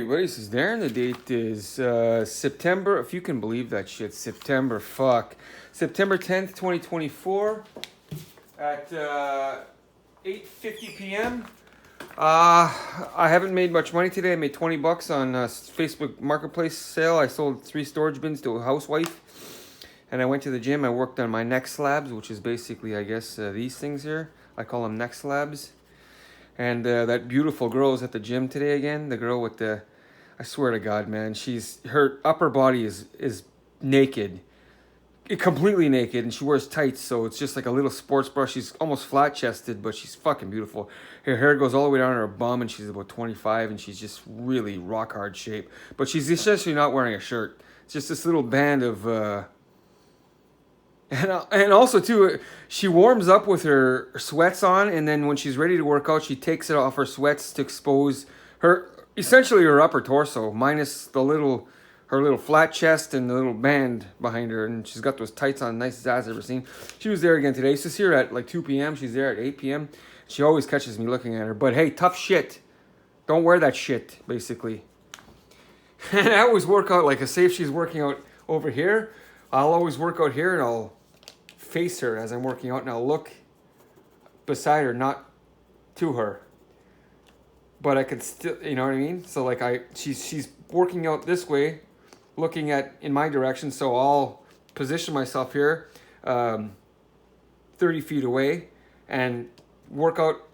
Everybody, this is Darren. The date is September, if you can believe that shit, September 10th, 2024 at 8:50 p.m. I haven't made much money today. I made 20 bucks on Facebook Marketplace sale. I sold 3 storage bins to a housewife. And I went to the gym. I worked on my neck slabs, which is basically, I guess, these things here. I call them neck slabs. And that beautiful girl is at the gym today again. The girl with the, I swear to God, man, her upper body is naked, completely naked, and she wears tights, so it's just like a little sports bra. She's almost flat chested, but she's fucking beautiful. Her hair goes all the way down to her bum, and she's about 25, and she's just really rock hard shape. But she's essentially not wearing a shirt. It's just this little band of. And also too, she warms up with her sweats on, and then when she's ready to work out, she takes it off her sweats to expose essentially her upper torso, minus her little flat chest and the little band behind her, and she's got those tights on, nice as I've ever seen. She was there again today. She's here at like 2 p.m. She's there at 8 p.m. She always catches me looking at her. But hey, tough shit. Don't wear that shit, basically. And I always work out, like, say if she's working out over here, I'll always work out here and I'll face her as I'm working out, and I'll look beside her, not to her, but I can still, you know what I mean? So like she's working out this way, looking in my direction, so I'll position myself here 30 feet away and work out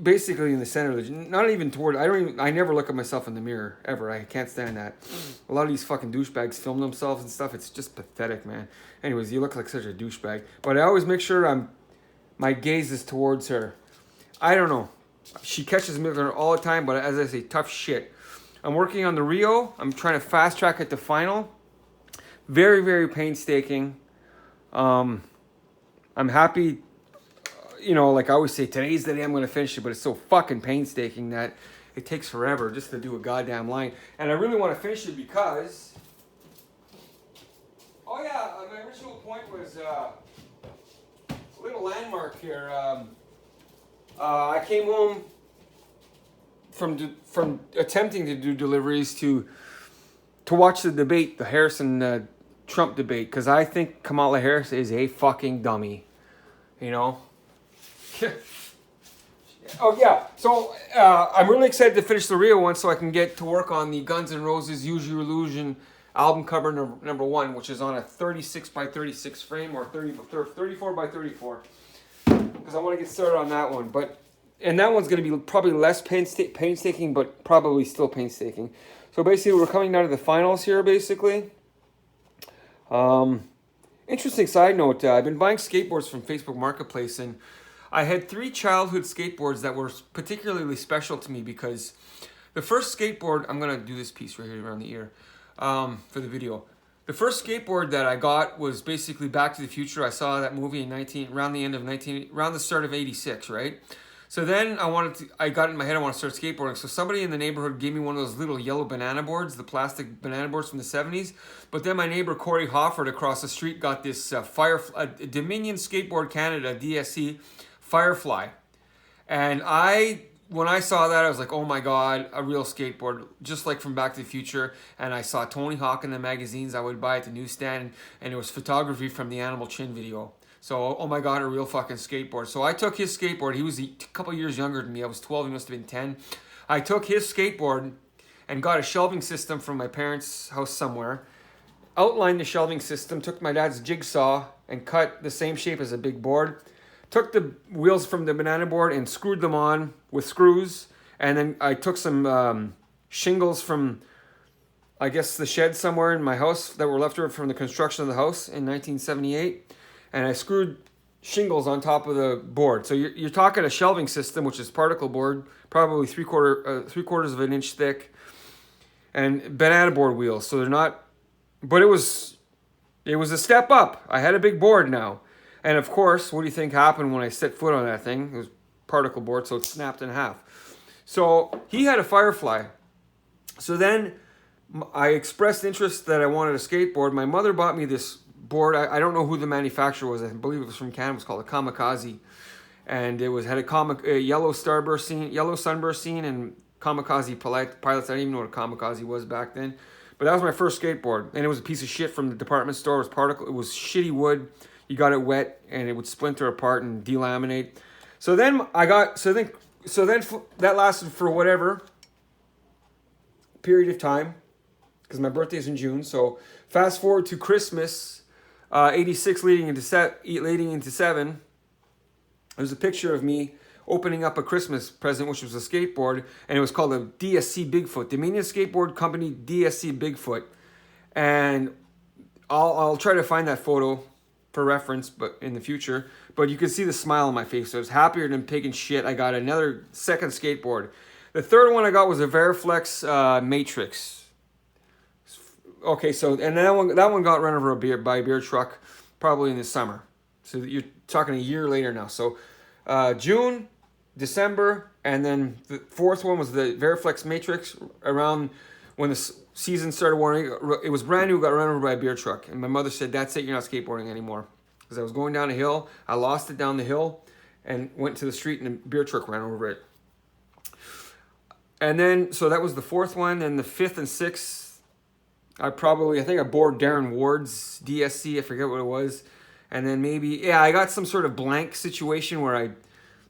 basically in the center of the gym. Not even toward, I never look at myself in the mirror ever. I can't stand that. A lot of these fucking douchebags film themselves and stuff. It's just pathetic, man. Anyways, you look like such a douchebag. But I always make sure my gaze is towards her. I don't know. She catches me with her all the time, but as I say, tough shit. I'm working on the Rio. I'm trying to fast track at the final. Very, very painstaking. I'm happy. You know, like I always say, today's the day I'm going to finish it, but it's so fucking painstaking that it takes forever just to do a goddamn line. And I really want to finish it because, oh yeah, my original point was a little landmark here. I came home from attempting to do deliveries to watch the debate, the Harrison Trump debate, because I think Kamala Harris is a fucking dummy, you know. Oh yeah, so I'm really excited to finish the Rio one so I can get to work on the Guns N' Roses Use Your Illusion album cover number 1, which is on a 36 by 36 frame or 34 by 34, because I want to get started on that one. And that one's going to be probably less painstaking, but probably still painstaking. So basically, we're coming down to the finals here, basically. Interesting side note, I've been buying skateboards from Facebook Marketplace, and I had 3 childhood skateboards that were particularly special to me because the first skateboard, I'm going to do this piece right here around the ear for the video. The first skateboard that I got was basically Back to the Future. I saw that movie around the start of 86, right? So then I got it in my head, I want to start skateboarding. So somebody in the neighborhood gave me one of those little yellow banana boards, the plastic banana boards from the 70s. But then my neighbor Corey Hofford across the street got this Dominion Skateboard Canada DSC Firefly. And when I saw that, I was like, oh my God, a real skateboard, just like from Back to the Future. And I saw Tony Hawk in the magazines I would buy at the newsstand, and it was photography from the Animal Chin video. So, oh my God, a real fucking skateboard. So I took his skateboard. He was a couple years younger than me. I was 12, he must have been 10. I took his skateboard and got a shelving system from my parents' house somewhere, outlined the shelving system, took my dad's jigsaw and cut the same shape as a big board, took the wheels from the banana board and screwed them on with screws. And then I took some shingles from, I guess, the shed somewhere in my house that were left over from the construction of the house in 1978. And I screwed shingles on top of the board. So you're talking a shelving system, which is particle board, probably three quarters of an inch thick, and banana board wheels. So they're not, but it was a step up. I had a big board now. And of course, what do you think happened when I set foot on that thing? It was particle board, so it snapped in half. So he had a Firefly. So then I expressed interest that I wanted a skateboard. My mother bought me this board. I don't know who the manufacturer was. I believe it was from Canada. It was called a Kamikaze. And it had a yellow sunburst scene, and Kamikaze pilots. I didn't even know what a kamikaze was back then. But that was my first skateboard. And it was a piece of shit from the department store. It was shitty wood. You got it wet and it would splinter apart and delaminate. So then that lasted for whatever period of time, because my birthday's in June. So fast forward to Christmas, 86 leading into 7. There's a picture of me opening up a Christmas present, which was a skateboard, and it was called a DSC Bigfoot, Dominion Skateboard Company DSC Bigfoot. And I'll try to find that photo for reference, but in the future. But you can see the smile on my face. So I was happier than pig and shit. I got another second skateboard. The third one I got was a Veriflex Matrix. Okay, so and that one got run over by a beer truck probably in the summer. So you're talking a year later now. So June, December, and then the fourth one was the Veriflex Matrix around when the season started warming. It was brand new, got run over by a beer truck. And my mother said, "That's it, you're not skateboarding anymore." Because I was going down a hill, I lost it down the hill and went to the street and a beer truck ran over it. And then, so that was the fourth one. And the fifth and sixth, I think I bore Darren Ward's DSC. I forget what it was. And then I got some sort of blank situation where I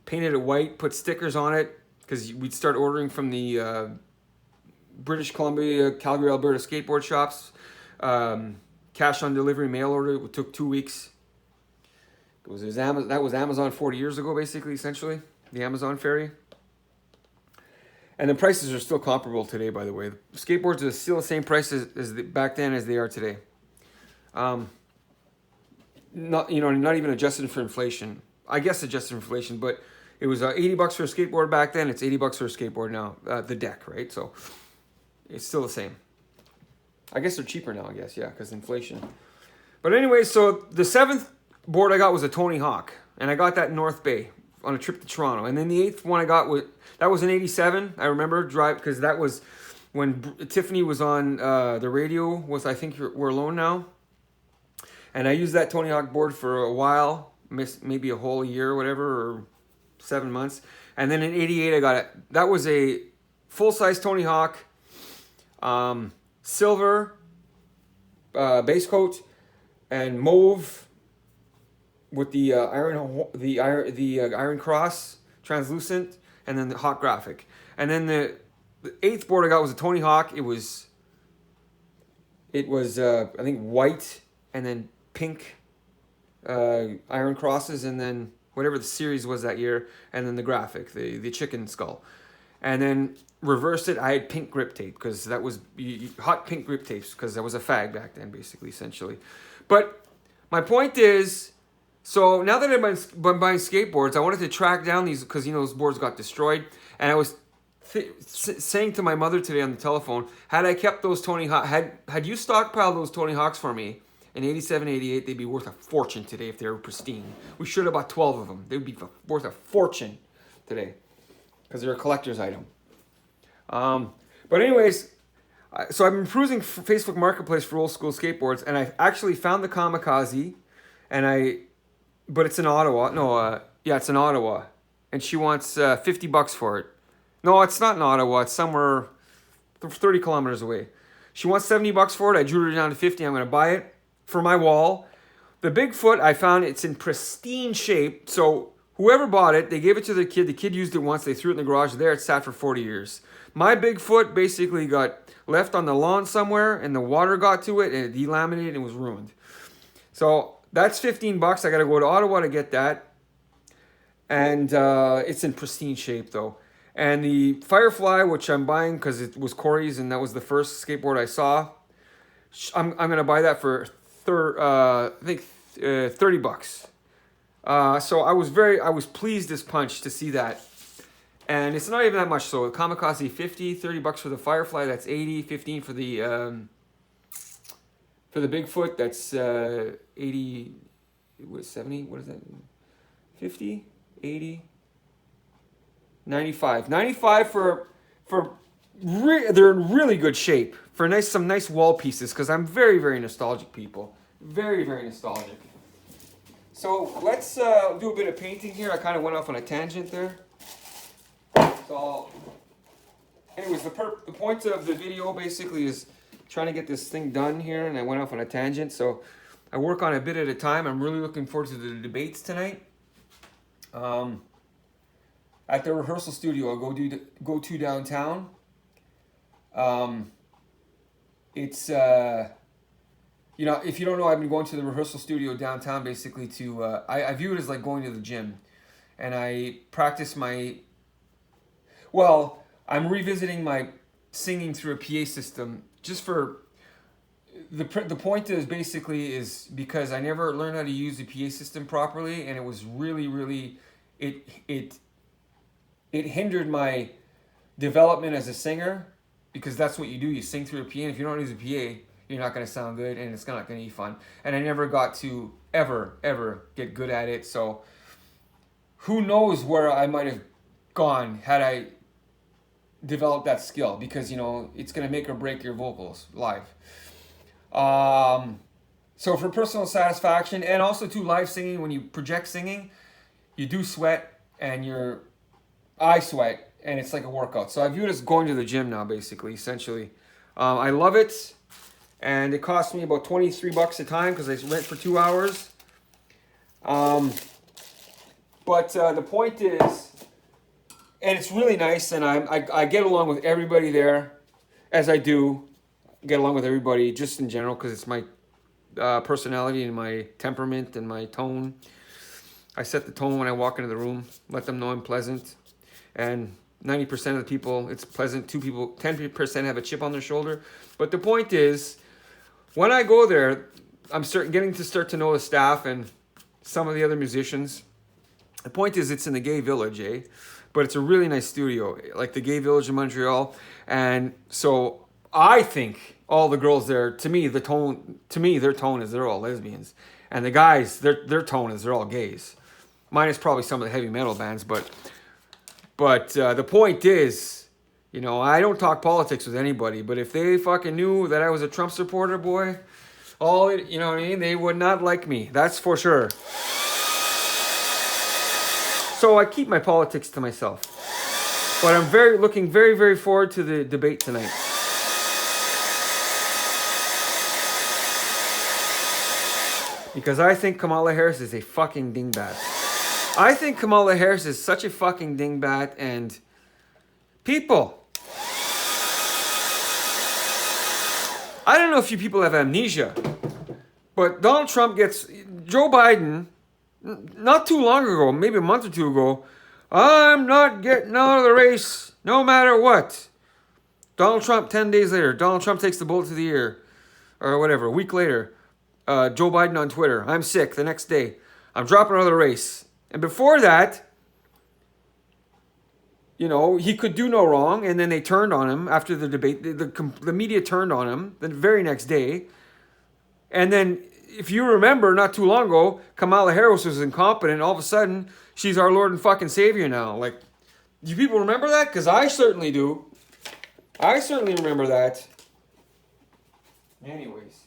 painted it white, put stickers on it, because we'd start ordering from the British Columbia, Calgary, Alberta skateboard shops. Cash on delivery, mail order. It took 2 weeks. That was Amazon 40 years ago, basically, essentially. The Amazon ferry. And the prices are still comparable today, by the way. Skateboards are still the same price as back then as they are today. Not even adjusted for inflation. I guess adjusted for inflation, but it was $80 for a skateboard back then. It's $80 for a skateboard now. The deck, right? So it's still the same. I guess they're cheaper now. I guess because inflation. But anyway, so the seventh board I got was a Tony Hawk, and I got that in North Bay on a trip to Toronto. And then the eighth one I got was an 87. I remember because that was when Tiffany was on the radio with I Think We're Alone Now. And I used that Tony Hawk board for a while, maybe a whole year or whatever, or 7 months. And then in 88 I got it. That was a full-size Tony Hawk, silver base coat, and mauve with the iron cross, translucent, and then the Hawk graphic. And then the eighth board I got was a Tony Hawk. It was I think white and then pink iron crosses, and then whatever the series was that year, and then the graphic, the chicken skull. And then reversed it, I had pink grip tape, because that was hot pink grip tapes, because I was a fag back then, basically, essentially. But my point is, so now that I've been buying skateboards, I wanted to track down these, because those boards got destroyed. And I was saying to my mother today on the telephone, had I kept those Tony Hawk, had you stockpiled those Tony Hawks for me in 87, 88, they'd be worth a fortune today if they were pristine. We should have bought 12 of them. They'd be worth a fortune today, because they're a collector's item. But anyways, so I've been perusing Facebook Marketplace for old school skateboards, and I actually found the Kamikaze, but it's in Ottawa. No, it's in Ottawa, and she wants $50 for it. No, it's not in Ottawa. It's somewhere 30 kilometers away. She wants $70 for it. I drew her down to 50. I'm going to buy it for my wall. The Bigfoot, I found it's in pristine shape. So whoever bought it, they gave it to the kid. The kid used it once. They threw it in the garage. There, it sat for 40 years. My Bigfoot basically got left on the lawn somewhere, and the water got to it, and it delaminated and was ruined. So that's $15. I got to go to Ottawa to get that. And it's in pristine shape, though. And the Firefly, which I'm buying because it was Corey's and that was the first skateboard I saw, I'm going to buy that for $30. So I was pleased as punch to see that. And it's not even that much. So Kamikaze $50 for the Firefly, that's $80, $15 for the Bigfoot, that's 80, what, 70, what is that? 50, 80, 95. 95 they're in really good shape for some nice wall pieces, because I'm very, very nostalgic, people. Very, very nostalgic. So let's do a bit of painting here. I kind of went off on a tangent there. So anyways, the point of the video basically is trying to get this thing done here, and I went off on a tangent. So I work on a bit at a time. I'm really looking forward to the debates tonight. At the rehearsal studio, I'll go to downtown. It's you know, if you don't know, I've been going to the rehearsal studio downtown basically to I view it as like going to the gym, and I practice my. Well, I'm revisiting my singing through a PA system just for the point is basically is because I never learned how to use the PA system properly, and it was really it hindered my development as a singer, because that's what you do, you sing through a PA, and if you don't use a PA, you're not going to sound good, and it's not going to be fun. And I never got to ever get good at it, so who knows where I might have gone had I developed that skill, because, you know, it's going to make or break your vocals live. So for personal satisfaction, and also to live singing, when you project singing, you do sweat, and I sweat, and it's like a workout. So I view it as going to the gym now, basically, essentially. I love it, and it cost me about $23 a time because I rent for 2 hours. But the point is, and it's really nice, and I get along with everybody there, as I do get along with everybody just in general, because it's my personality and my temperament and my tone. I set the tone when I walk into the room, let them know I'm pleasant, and 90% of the people, it's pleasant. 10% have a chip on their shoulder. But the point is, when I go there, I'm getting to know the staff and some of the other musicians. The point is, it's in the Gay Village, but it's a really nice studio, like the Gay Village in Montreal. And so I think all the girls there, their tone is they're all lesbians, and the guys, their tone is they're all gays. Minus probably some of the heavy metal bands, but the point is, you know, I don't talk politics with anybody, but if they fucking knew that I was a Trump supporter, boy, you know what I mean, they would not like me. That's for sure. So I keep my politics to myself. But I'm looking very forward to the debate tonight. Because I think Kamala Harris is a fucking dingbat. I think Kamala Harris is such a fucking dingbat, and people, I don't know if you people have amnesia, but Joe Biden, not too long ago, maybe a month or two ago, I'm not getting out of the race no matter what. Donald Trump, 10 days later, Donald Trump takes the bullet to the ear, or whatever, a week later, Joe Biden on Twitter, I'm sick, the next day, I'm dropping out of the race. And before that, you know, he could do no wrong, and then they turned on him after the debate. The media turned on him the very next day. And then, if you remember, not too long ago, Kamala Harris was incompetent. All of a sudden, she's our Lord and fucking Savior now. Like, do you people remember that? Because I certainly do. I certainly remember that. Anyways,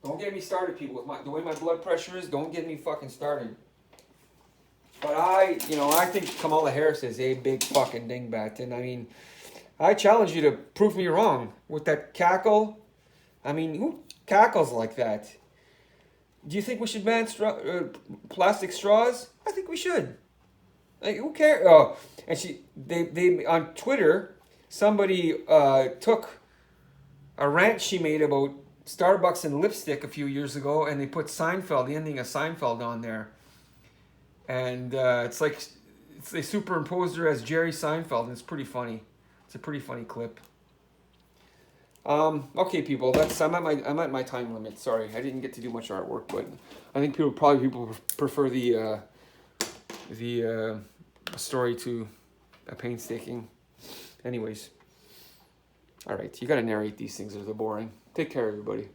don't get me started, people. With the way my blood pressure is, don't get me fucking started. But I think Kamala Harris is a big fucking dingbat. And I mean, I challenge you to prove me wrong with that cackle. I mean, who cackles like that? Do you think we should ban plastic straws? I think we should. Like, who cares? Oh, and they on Twitter, somebody took a rant she made about Starbucks and lipstick a few years ago, and they put Seinfeld, the ending of Seinfeld, on there. And it's like they superimposed her as Jerry Seinfeld, and it's pretty funny. It's a pretty funny clip. Okay, people, I'm at my time limit. Sorry, I didn't get to do much artwork, but I think people prefer the story to a painstaking. Anyways, all right, you got to narrate these things, or they're boring. Take care, everybody.